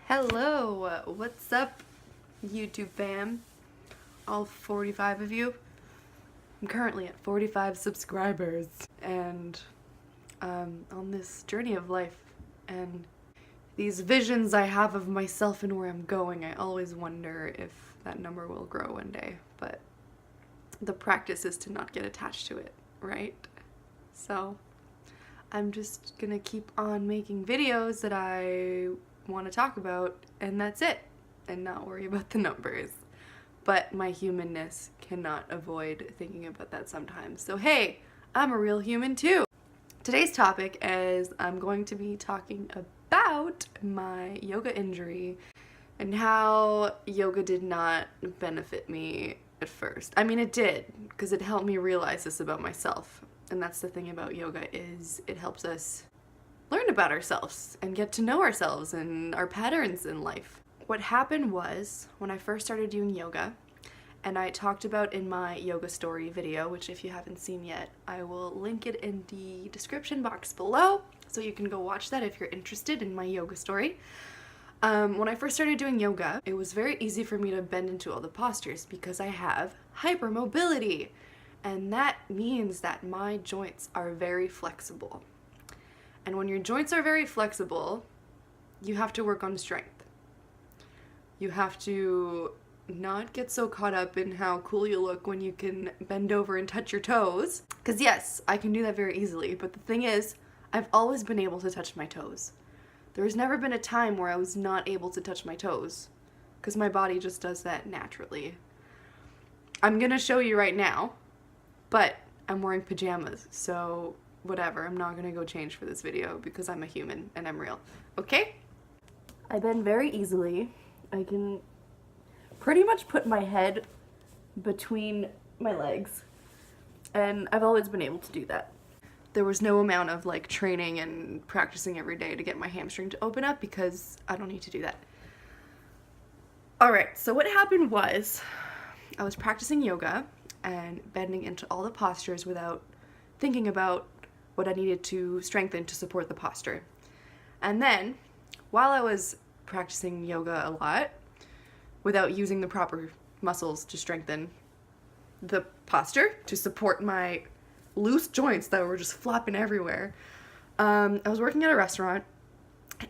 Hello, what's up, YouTube fam? All 45 of you. I'm currently at 45 subscribers, and on this journey of life and these visions I have of myself and where I'm going, I always wonder if that number will grow one day, but the practice is to not get attached to it, right? So I'm just gonna keep on making videos that I want to talk about, and that's it, and not worry about the numbers. But my humanness cannot avoid thinking about that sometimes. So hey, I'm a real human too. Today's topic is I'm going to be talking about my yoga injury and how yoga did not benefit me at first. I mean, it did, because it helped me realize this about myself. And that's the thing about yoga, is it helps us learn about ourselves and get to know ourselves and our patterns in life. What happened was, when I first started doing yoga, and I talked about in my yoga story video, which if you haven't seen yet, I will link it in the description box below, so you can go watch that if you're interested in my yoga story. When I first started doing yoga, it was very easy for me to bend into all the postures because I have hypermobility, and that means that my joints are very flexible. And when your joints are very flexible, you have to work on strength. You have to not get so caught up in how cool you look when you can bend over and touch your toes. Because yes, I can do that very easily, but the thing is, I've always been able to touch my toes. There's never been a time where I was not able to touch my toes, because my body just does that naturally. I'm gonna show you right now, but I'm wearing pajamas, so whatever, I'm not gonna go change for this video because I'm a human and I'm real, okay? I bend very easily. I can pretty much put my head between my legs, and I've always been able to do that. There was no amount of like training and practicing every day to get my hamstring to open up, because I don't need to do that. Alright, so what happened was, I was practicing yoga and bending into all the postures without thinking about what I needed to strengthen to support the posture. And then, while I was practicing yoga a lot, without using the proper muscles to strengthen the posture, to support my loose joints that were just flopping everywhere, I was working at a restaurant,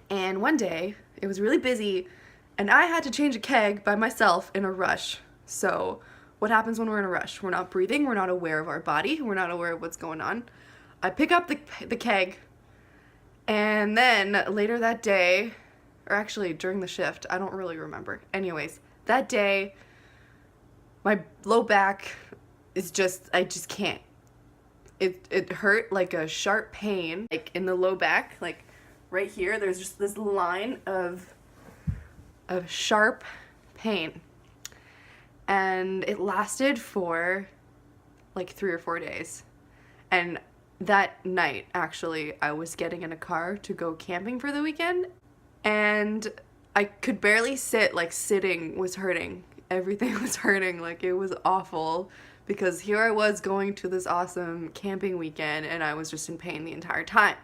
and one day, it was really busy, and I had to change a keg by myself in a rush. So, what happens when we're in a rush? We're not breathing, we're not aware of our body, we're not aware of what's going on. I pick up the keg, and then later that day, or actually during the shift, I don't really remember. Anyways, that day, my low back is just, I just can't. It hurt like a sharp pain, like in the low back, like right here, there's just this line of sharp pain. And it lasted for like 3 or 4 days. And that night, actually, I was getting in a car to go camping for the weekend, and I could barely sit. Like, sitting was hurting. Everything was hurting. Like, it was awful, because here I was going to this awesome camping weekend, and I was just in pain the entire time.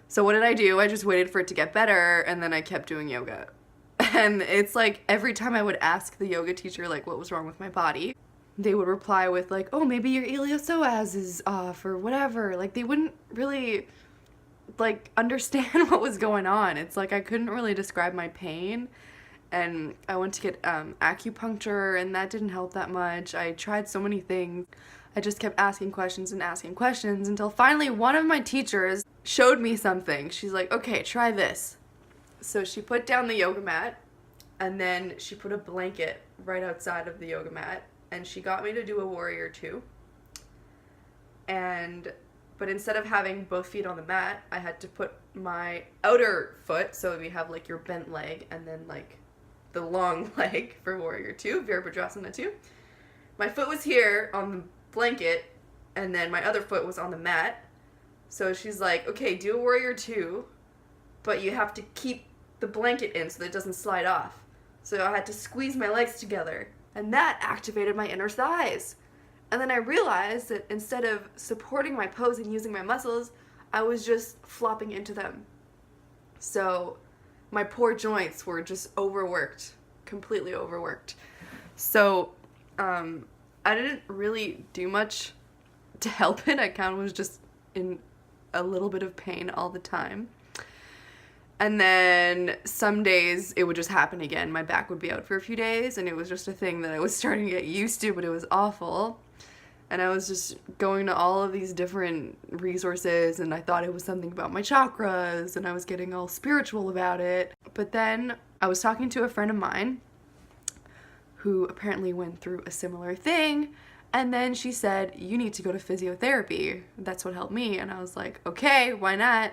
So what did I do? I just waited for it to get better, and then I kept doing yoga. And it's like, every time I would ask the yoga teacher, like, what was wrong with my body, they would reply with like, oh, maybe your iliopsoas is off or whatever. Like, they wouldn't really like understand what was going on. It's like I couldn't really describe my pain, and I went to get acupuncture, and that didn't help that much. I tried so many things. I just kept asking questions until finally one of my teachers showed me something. She's like, okay, try this. So she put down the yoga mat, and then she put a blanket right outside of the yoga mat, and she got me to do a warrior 2. But instead of having both feet on the mat, I had to put my outer foot, so we have like your bent leg and then like the long leg for warrior 2, Virabhadrasana 2. My foot was here on the blanket, and then my other foot was on the mat. So she's like, okay, do a warrior 2, but you have to keep the blanket in so that it doesn't slide off. So I had to squeeze my legs together, and that activated my inner thighs. And then I realized that instead of supporting my pose and using my muscles, I was just flopping into them. So my poor joints were just overworked, completely overworked. So I didn't really do much to help it. I kind of was just in a little bit of pain all the time. And then some days it would just happen again. My back would be out for a few days, and it was just a thing that I was starting to get used to, but it was awful. And I was just going to all of these different resources, and I thought it was something about my chakras, and I was getting all spiritual about it. But then I was talking to a friend of mine who apparently went through a similar thing, and then she said, you need to go to physiotherapy. That's what helped me. And I was like, okay, why not?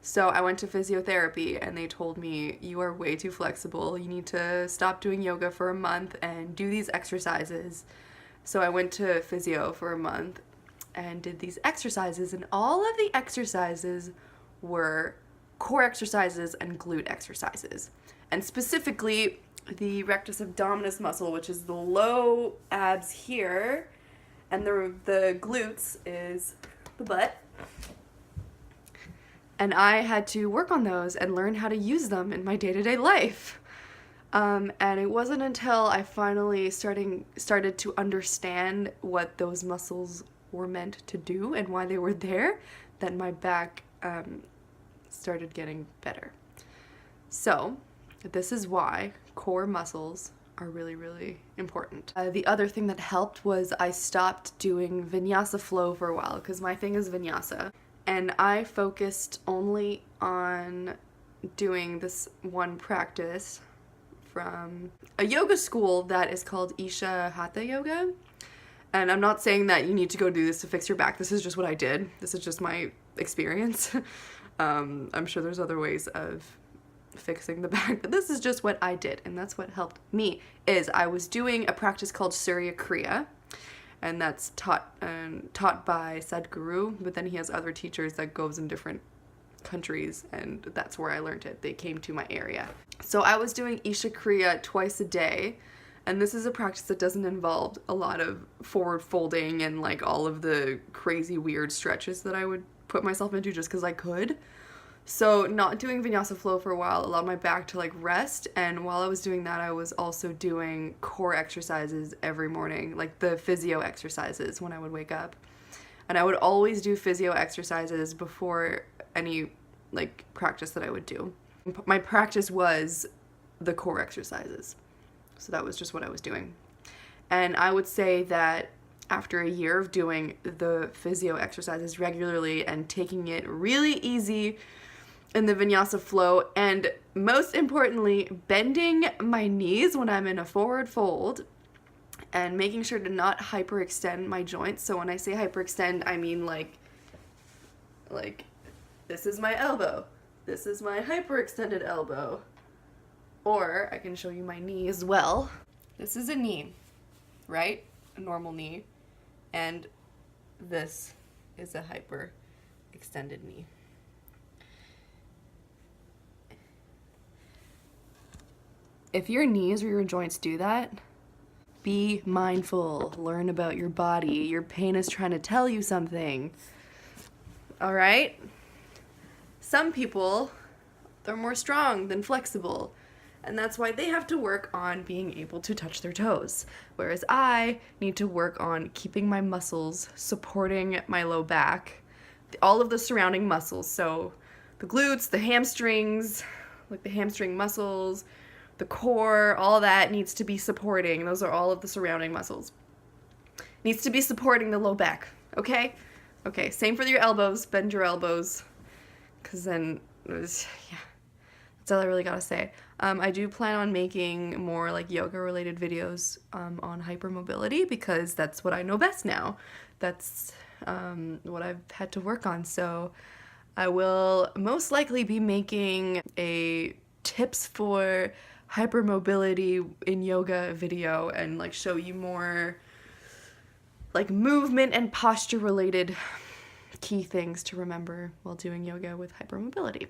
So I went to physiotherapy, and they told me, you are way too flexible. You need to stop doing yoga for a month and do these exercises. So I went to physio for a month and did these exercises, and all of the exercises were core exercises and glute exercises. And specifically, the rectus abdominis muscle, which is the low abs here, and the glutes is the butt. And I had to work on those and learn how to use them in my day-to-day life. And it wasn't until I finally started to understand what those muscles were meant to do and why they were there that my back started getting better. So this is why core muscles are really, really important. The other thing that helped was I stopped doing vinyasa flow for a while, because my thing is vinyasa. And I focused only on doing this one practice from a yoga school that is called Isha Hatha Yoga. And I'm not saying that you need to go do this to fix your back. This is just what I did. This is just my experience. I'm sure there's other ways of fixing the back, but this is just what I did, and that's what helped me. Is I was doing a practice called Surya Kriya, and that's taught by Sadhguru, but then he has other teachers that goes in different countries, and that's where I learned it. They came to my area. So I was doing Isha Kriya twice a day, and this is a practice that doesn't involve a lot of forward folding and like all of the crazy weird stretches that I would put myself into just because I could. So not doing vinyasa flow for a while allowed my back to like rest, and while I was doing that, I was also doing core exercises every morning, like the physio exercises when I would wake up. And I would always do physio exercises before any like practice that I would do. My practice was the core exercises. So that was just what I was doing. And I would say that after a year of doing the physio exercises regularly and taking it really easy in the vinyasa flow, and most importantly, bending my knees when I'm in a forward fold and making sure to not hyperextend my joints. So when I say hyperextend, I mean like this is my elbow. This is my hyperextended elbow. Or I can show you my knee as well. This is a knee, right? A normal knee. And this is a hyperextended knee. If your knees or your joints do that, be mindful. Learn about your body. Your pain is trying to tell you something. All right? Some people, they're more strong than flexible. And that's why they have to work on being able to touch their toes. Whereas I need to work on keeping my muscles, supporting my low back, all of the surrounding muscles. So the glutes, the hamstrings, like the hamstring muscles, the core, all that needs to be supporting. Those are all of the surrounding muscles. Needs to be supporting the low back, okay? Okay, same for your elbows. Bend your elbows, because then, yeah, that's all I really gotta say. I do plan on making more like yoga-related videos on hypermobility, because that's what I know best now. That's what I've had to work on. So I will most likely be making a tips for hypermobility in yoga video and like show you more like movement and posture related key things to remember while doing yoga with hypermobility.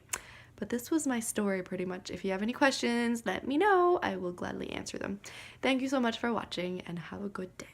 But this was my story pretty much. If you have any questions, let me know. I will gladly answer them. Thank you so much for watching, and have a good day.